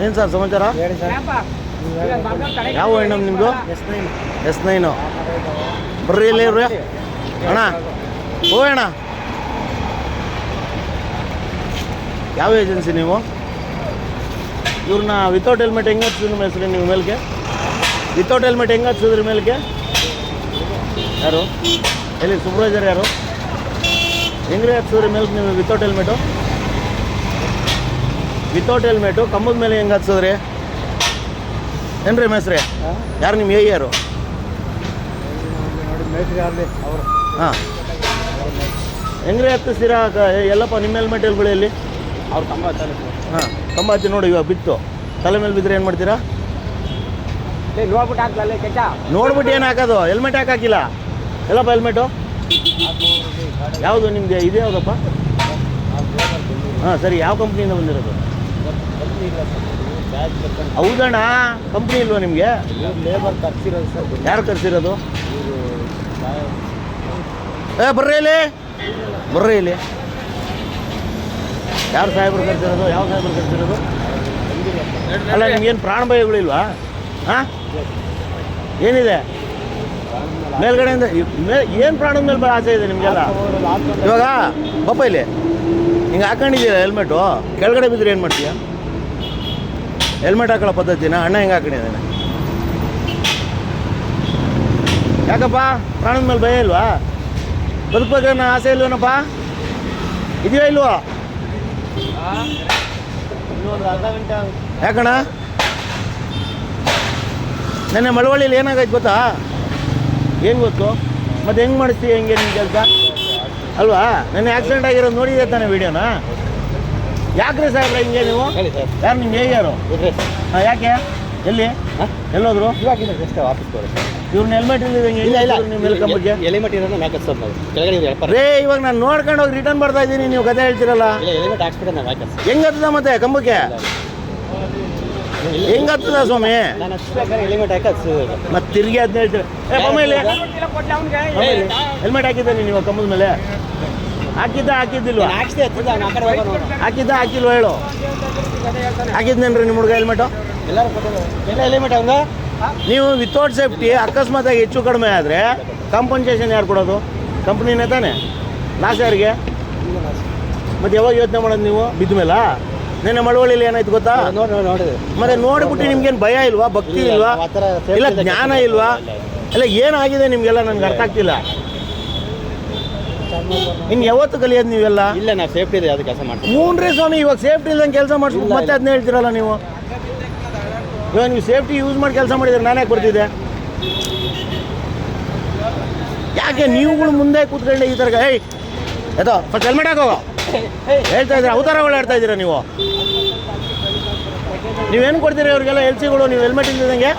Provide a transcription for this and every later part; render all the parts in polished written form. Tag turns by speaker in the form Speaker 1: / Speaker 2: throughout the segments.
Speaker 1: ಏನು ಸರ್ ಸಮಾಚಾರ? ಯಾವ ಅಣ್ಣ ನಿಮ್ಮದು? S9. ಬರ್ರಿ ಇಲ್ಲಿ ಇವ್ರಿ ಅಣ್ಣ. ಓ ಅಣ್ಣ, ಯಾವ ಏಜೆನ್ಸಿ ನೀವು? ಇವ್ರನ್ನ ವಿತೌಟ್ ಹೆಲ್ಮೆಟ್ ಹೆಂಗೆ ಹಚ್ಚಿದ್ರು ನಿಮ್ಮ ಹೆಸರು? ನೀವು ಮೇಲ್ಗೆ ವಿತೌಟ್ ಹೆಲ್ಮೆಟ್ ಹೆಂಗೆ ಹಚ್ಚಿದ್ರಿ ಮೇಲ್ಗೆ? ಯಾರು ಎಲ್ಲಿ ಸೂಪರ್ವೈಸರ್ ಯಾರು? ಹೆಂಗ್ರಿ ಹಚ್ಚಿದ್ರಿ ಮೇಲ್ಗೆ ನೀವು ವಿತೌಟ್ ಹೆಲ್ಮೆಟು? ವಿತೌಟ್ ಹೆಲ್ಮೆಟು ಕಂಬದ ಮೇಲೆ ಹೆಂಗೆ ಹಚ್ಚಿದ್ರಿ? ಏನ್ರಿ ಮೇಸ್ರಿ? ಯಾರು ನಿಮ್ಮ ಯಾರು? ಹಾಂ, ಹೆಂಗ್ರಿ ಹತ್ತಿಸ್ತೀರಾ? ಎಲ್ಲಪ್ಪ ನಿಮ್ಮ ಹೆಲ್ಮೆಟ್ ಎಲ್ಲಿ ಎಲ್ಲಿ?
Speaker 2: ಅವ್ರು ಕಂಬ ಹತ್ತಾನೆ.
Speaker 1: ಹಾಂ, ಕಂಬ ಹಚ್ಚಿ ನೋಡಿ. ಇವಾಗ ಬಿತ್ತು ತಲೆ ಮೇಲೆ ಬಿದ್ದರೆ ಏನು ಮಾಡ್ತೀರಾ?
Speaker 2: ನೋಡ್ಬಿಟ್ಟು ಹಾಕ್ಲಲ್ಲ ಕೆಟ್ಟ.
Speaker 1: ನೋಡ್ಬಿಟ್ಟು ಏನು ಹಾಕೋದು? ಹೆಲ್ಮೆಟ್ ಯಾಕೆ ಹಾಕಿಲ್ಲ? ಎಲ್ಲಪ್ಪ ಹೆಲ್ಮೆಟು ಯಾವುದು ನಿಮಗೆ? ಇದು ಯಾವುದಪ್ಪ? ಹಾಂ ಸರಿ, ಯಾವ ಕಂಪ್ನಿಯಿಂದ ಬಂದಿರೋದು? ಹೌದಣ್ಣ, ಕಂಪ್ನಿ ಇಲ್ವಾ ನಿಮಗೆ?
Speaker 2: ಲೇಬರ್ ಕರ್ಸಿರೋದು ಸರ್.
Speaker 1: ಯಾರು ಕರ್ಸಿರೋದು? ಬರ್ರಿ ಇಲ್ಲಿ, ಬರ್ರಿ ಇಲ್ಲಿ. ಯಾರು ಸಾಹೇಬ್ರು ಕರ್ಸಿರೋದು? ಯಾವ ಸಾಹೇಬ್ರು ಕರ್ಸಿರೋದು? ಅಲ್ಲ, ನಿಮ್ಗೇನು ಪ್ರಾಣ ಭಯಗಳಿಲ್ವಾ? ಹಾಂ, ಏನಿದೆ ಮೇಲ್ಗಡೆಯಿಂದ? ಏನು ಪ್ರಾಣದ ಮೇಲೆ ಆಸೆ ಇದೆ ನಿಮಗೆಲ್ಲ? ಇವಾಗ ಬಪ್ಪ ಇಲ್ಲಿ ಹಿಂಗೆ ಹಾಕೊಂಡಿದ್ದೀರ ಹೆಲ್ಮೆಟು, ಕೆಳಗಡೆ ಬಿದ್ದರೆ ಏನು ಮಾಡ್ತೀಯ? ಹೆಲ್ಮೆಟ್ ಹಾಕೊಳ್ಳೋ ಪದ್ಧತಿನ ಅಣ್ಣ ಹೆಂಗೆ ಹಾಕೊಂಡಿದ್ದಾನೆ? ಯಾಕಪ್ಪ ಪ್ರಾಣದ ಮೇಲೆ ಭಯ ಇಲ್ವಾ? ಬದುಕಬೇಕನ್ನ ಆಸೆ ಇಲ್ವೇನಪ್ಪ? ಇದೆಯೋ ಇಲ್ವೋ?
Speaker 2: ಇನ್ನೊಂದು ಅರ್ಧ ಗಂಟೆ
Speaker 1: ಯಾಕಣ್ಣ? ನೆನ್ನೆ ಮಳವಳ್ಳಿಲಿ ಏನಾಗೈತೆ ಗೊತ್ತಾ? ಏನು ಗೊತ್ತು? ಮತ್ತೆ ಹೆಂಗೆ ಮಾಡಿಸ್ತೀವಿ? ಹೆಂಗೆ ನಿಮ್ಮ ಕೆಲಸ ಅಲ್ವಾ? ನೆನ್ನೆ ಆಕ್ಸಿಡೆಂಟ್ ಆಗಿರೋದು ನೋಡಿದೆ ತಾನೆ ವಿಡಿಯೋನ? ಯಾಕ್ರಿ ಸಾಹೇಬ್ರ ಹಿಂಗೆ ನೀವು?
Speaker 2: ಹೇಳಿ ಸರ್.
Speaker 1: ಯಾರು ನಿಮ್ಮ ಯಾರು? ಹಾಂ, ಯಾಕೆ? ಎಲ್ಲಿ ಎಲ್ಲೋದ್ರು?
Speaker 2: ಇವಾಗಿಲ್ಲ ಜಸ್ಟ್ ಆಫೀಸ್ ತೋರಿಸಿ.
Speaker 1: ಇವ್ರನ್ನ ಹೆಲ್ಮೆಟ್ ಇಲ್ಲಿದಂಗೆ
Speaker 2: ಇಲ್ಲ ಇಲ್ಲ
Speaker 1: ನಿಮ್ಮ ಮೇಲೆ ಕಂಬಕ್ಕೆ
Speaker 2: ಎಲಿಮೆಟ್ ಇರೋದು ಮ್ಯಾಕ್ ಹಚ್ಚೋದು ನಾವು ಕೆಳಗಡೆ
Speaker 1: ರೇ. ಇವಾಗ ನಾನು ನೋಡ್ಕೊಂಡು ಹೋಗಿ ರಿಟರ್ನ್ ಬರ್ತಾ ಇದ್ದೀನಿ, ನೀವು ಕತೆ ಹೇಳ್ತೀರಲ್ಲ.
Speaker 2: ಇಲ್ಲ ಎಲಿಮೆಟ್ ಹಾಕ್ಸ್ಬಿಟ್ಟು ನಾವು ಮ್ಯಾಕ್ ಹಚ್ಚೋದು.
Speaker 1: ಹೆಂಗೆ ಹತ್ತದ ಮತ್ತೆ ಕಂಬಕ್ಕೆ? ಹೆಂಗೆ ಹತ್ತದ ಸ್ವಾಮಿ?
Speaker 2: ನಾನು ಹಚ್ಬೇಕಾದ್ರೆ ಎಲಿಮೆಟ್ ಹಾಕಿ ಹಚ್ಚೋದು.
Speaker 1: ಮತ್ತೆ ತಿರುಗಿ ಅದನ್ನ ಹೇಳ್ತೀರ. ಬೊಮ್ಮೇಲಿ ಹೆಲ್ಮೆಟ್ ಹಾಕಿದ್ದಾನೆ ನೀವು ಕಂಬದ ಮೇಲೆ? ಹಾಕಿದ್ದಿಲ್ವಾ?
Speaker 2: ಹಾಕ್ಸ್ದೆ ಹಚ್ಚಿದ್ದೆ ಅವ್ನು ಆ ಕಡೆ ಹೋಗೋ ನೋಡು.
Speaker 1: ಹಾಕಿಲ್ವಾ ಹೇಳು? ಹಾಕಿದ್ನೇನ್ರಿ ನಿಮ್ಮ ಹುಡುಗ ಹೆಲ್ಮೆಟು?
Speaker 2: ಎಲ್ಲರೂ ಕೊಟ್ಟರು ಎಲ್ಲ ಎಲಿಮೆಟ್ ಅವಂಗ.
Speaker 1: ನೀವು ವಿತೌಟ್ ಸೇಫ್ಟಿ ಅಕಸ್ಮಾತಾಗಿ ಹೆಚ್ಚು ಕಡಿಮೆ ಆದರೆ ಕಾಂಪನ್ಸೇಷನ್ ಯಾರು ಕೊಡೋದು? ಕಂಪ್ನಿನೇ ತಾನೆ. ಲಾಸ್ ಯಾರಿಗೆ? ಮತ್ತೆ ಯಾವಾಗ ಯೋಚನೆ ಮಾಡೋದು ನೀವು? ಬಿದ್ದ ಮೇಲೆ ನೆನ್ನೆ ಮಳವಳ್ಳಿಲಿ ಏನಾಯ್ತು ಗೊತ್ತಾ?
Speaker 2: ನೋಡಿದೆ.
Speaker 1: ಮತ್ತೆ ನೋಡಿಬಿಟ್ಟು ನಿಮ್ಗೇನು ಭಯ ಇಲ್ವಾ? ಭಕ್ತಿ ಇಲ್ವಾ? ಇಲ್ಲ ಜ್ಞಾನ ಇಲ್ವಾ? ಇಲ್ಲ ಏನಾಗಿದೆ ನಿಮಗೆಲ್ಲ? ನನಗೆ ಅರ್ಥ ಆಗ್ತಿಲ್ಲ. ಇನ್ನು ಯಾವತ್ತು ಕಲಿಯೋದು ನೀವೆಲ್ಲ?
Speaker 2: ಇಲ್ಲ ನಾವು ಸೇಫ್ಟಿ ಇದೆ ಅದು ಕೆಲಸ ಮಾಡ್ತೀವಿ.
Speaker 1: ಹ್ಞೂ ಸ್ವಾಮಿ, ಇವಾಗ ಸೇಫ್ಟಿ ಇಲ್ದಂಗೆ ಕೆಲಸ ಮಾಡಿಸ್ಬಿಟ್ಟು ಮತ್ತೆ ಅದನ್ನ ಹೇಳ್ತೀರಲ್ಲ ನೀವು. ಇವಾಗ ನೀವು ಸೇಫ್ಟಿ ಯೂಸ್ ಮಾಡಿ ಕೆಲಸ ಮಾಡಿದ್ರೆ ನಾನು ಯಾಕೆ ಬರ್ತಿದ್ದೆ? ಯಾಕೆ ನೀವುಗಳು ಮುಂದೆ ಕೂತ್ಕೊಂಡೆ ಈ ಥರ ಏಯ್ ಎದೋ ಫಸ್ಟ್ ಹೆಲ್ಮೆಟ್ ಹಾಕೋ ಹೇಳ್ತಾ ಇದ್ದೀರಾ? ಅವತಾರಗಳು ಹೇಳ್ತಾ ಇದ್ದೀರಾ ನೀವು? ನೀವೇನು ಕೊಡ್ತೀರಿ ಅವ್ರಿಗೆಲ್ಲ ಎಲ್ ಸಿಗಳು? ನೀವು ಹೆಲ್ಮೆಟ್ ಇಲ್ದಂಗೆ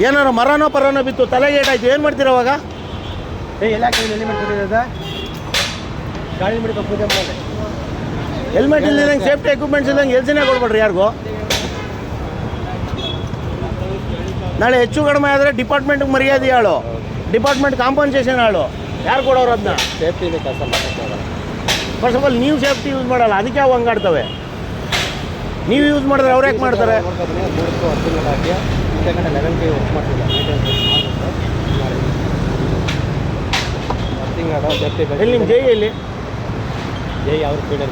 Speaker 1: ಏನಾರು ಮರನೋ ಪರನೋ ಬಿತ್ತು ತಲೆಗೆ ಏಟಾಯ್ತು, ಏನು ಮಾಡ್ತೀರ ಅವಾಗ?
Speaker 2: ಎಲ್ಲ ಎಲಿಮೆಂಟ್ ಕೊಟ್ಟಿರೋದ ಗಾಡಿ ಬಿಡ್ಕೊ ಪೂಜೆ ಮಾಡಿ.
Speaker 1: ಹೆಲ್ಮೆಟ್ ಇಲ್ದಂಗೆ ಸೇಫ್ಟಿ ಎಕ್ವಿಪ್ಮೆಂಟ್ಸ್ ಇಲ್ದಂಗೆ ಎಲ್ಸಿನೇ ಕೊಡ್ಬೇಡ್ರಿ ಯಾರಿಗೂ. ನಾಳೆ ಹೆಚ್ಚು ಕಡಿಮೆ ಆದರೆ ಡಿಪಾರ್ಟ್ಮೆಂಟ್ಗೆ ಮರ್ಯಾದೆ ಹೇಳು, ಡಿಪಾರ್ಟ್ಮೆಂಟ್ ಕಾಂಪನ್ಸೇಷನ್ ಹೇಳು. ಯಾರು ಕೊಡೋರು ಅದನ್ನ?
Speaker 2: ಸೇಫ್ಟಿ ಇದೆ ಕೆಲಸ ಮಾಡ್ತಾರೆ.
Speaker 1: ಫಸ್ಟ್ ಆಫ್ ಆಲ್ ನೀವು ಸೇಫ್ಟಿ ಯೂಸ್ ಮಾಡಲ್ಲ, ಅದಕ್ಕೆ ಅವು ಹಂಗಾಡ್ತವೆ. ನೀವು ಯೂಸ್ ಮಾಡಿದ್ರೆ ಅವ್ರು ಯಾಕೆ ಮಾಡ್ತಾರೆ?
Speaker 2: ತಿಂಗಳ
Speaker 1: ಎಲ್ಲಿ ನಿಮ್ಮ ಜೈ ಎಲ್ಲಿ?
Speaker 2: ಜೈ ಅವ್ರ ಪೀಡರ್